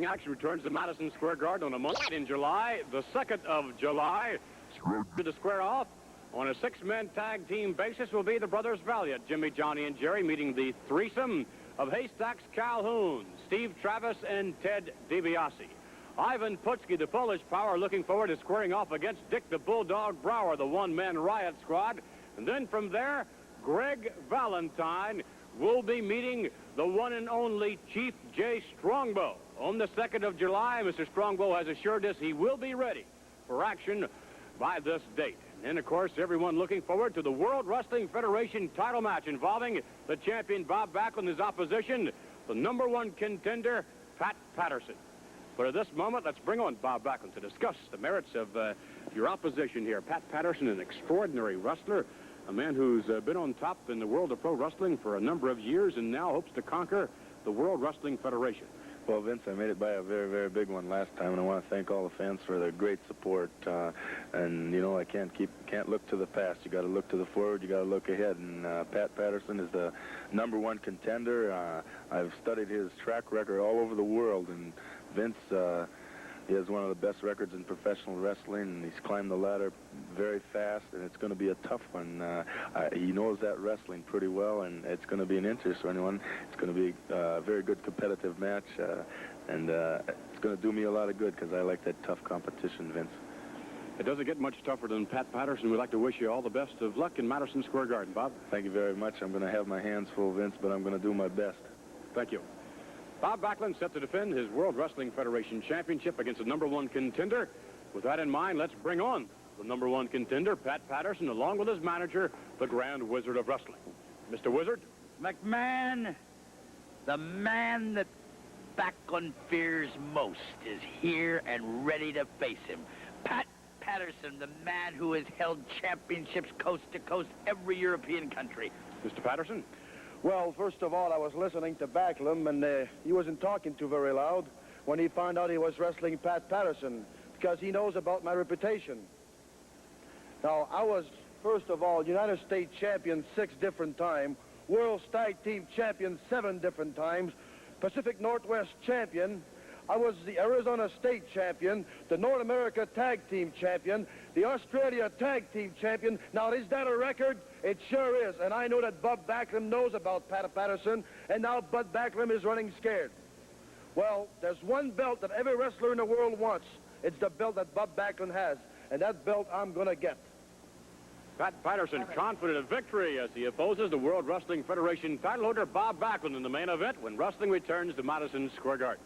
Action returns to Madison Square Garden on a Monday in July, the 2nd of July. To square off on a six-man tag team basis will be the brothers Valiant, Jimmy, Johnny, and Jerry, meeting the threesome of Haystacks Calhoun, Steve Travis, and Ted DiBiase. Ivan Putski, the Polish power, looking forward to squaring off against Dick the Bulldog Brower, the one-man riot squad. And then from there, Greg Valentine will be meeting the one and only Chief J. Strongbow. On the 2nd of July, Mr. Strongbow has assured us he will be ready for action by this date. And, of course, everyone looking forward to the World Wrestling Federation title match involving the champion Bob Backlund and his opposition, the #1 contender, Pat Patterson. But at this moment, let's bring on Bob Backlund to discuss the merits of your opposition here. Pat Patterson, an extraordinary wrestler, a man who's been on top in the world of pro wrestling for a number of years and now hopes to conquer the World Wrestling Federation. Well, Vince, I made it by a very, very big one last time, and I want to thank all the fans for their great support. And you know, I can't look to the past. You got to look to the forward. You got to look ahead. And Pat Patterson is the #1 contender. I've studied his track record all over the world, and Vince, he has one of the best records in professional wrestling, and he's climbed the ladder very fast, and it's going to be a tough one. He knows that wrestling pretty well, and it's going to be an interesting one. It's going to be a very good competitive match, and it's going to do me a lot of good because I like that tough competition, Vince. It doesn't get much tougher than Pat Patterson. We'd like to wish you all the best of luck in Madison Square Garden, Bob. Thank you very much. I'm going to have my hands full, Vince, but I'm going to do my best. Thank you. Bob Backlund set to defend his World Wrestling Federation Championship against the #1 contender. With that in mind, let's bring on the #1 contender, Pat Patterson, along with his manager, the Grand Wizard of Wrestling. Mr. Wizard? McMahon, the man that Backlund fears most, is here and ready to face him. Pat Patterson, the man who has held championships coast to coast every European country. Mr. Patterson? Well, first of all, I was listening to Backlund, and he wasn't talking too very loud when he found out he was wrestling Pat Patterson, because he knows about my reputation. Now, I was, first of all, United States champion 6 different times, World Tag Team champion 7 different times, Pacific Northwest champion. I was the Arizona State champion, the North America Tag Team champion, the Australia Tag Team champion. Now, is that a record? It sure is. And I know that Bud Backlund knows about Pat Patterson, and now Bud Backlund is running scared. Well, there's one belt that every wrestler in the world wants. It's the belt that Bud Backlund has, and that belt I'm going to get. Pat Patterson confident of victory as he opposes the World Wrestling Federation title holder Bob Backlund in the main event when wrestling returns to Madison Square Garden.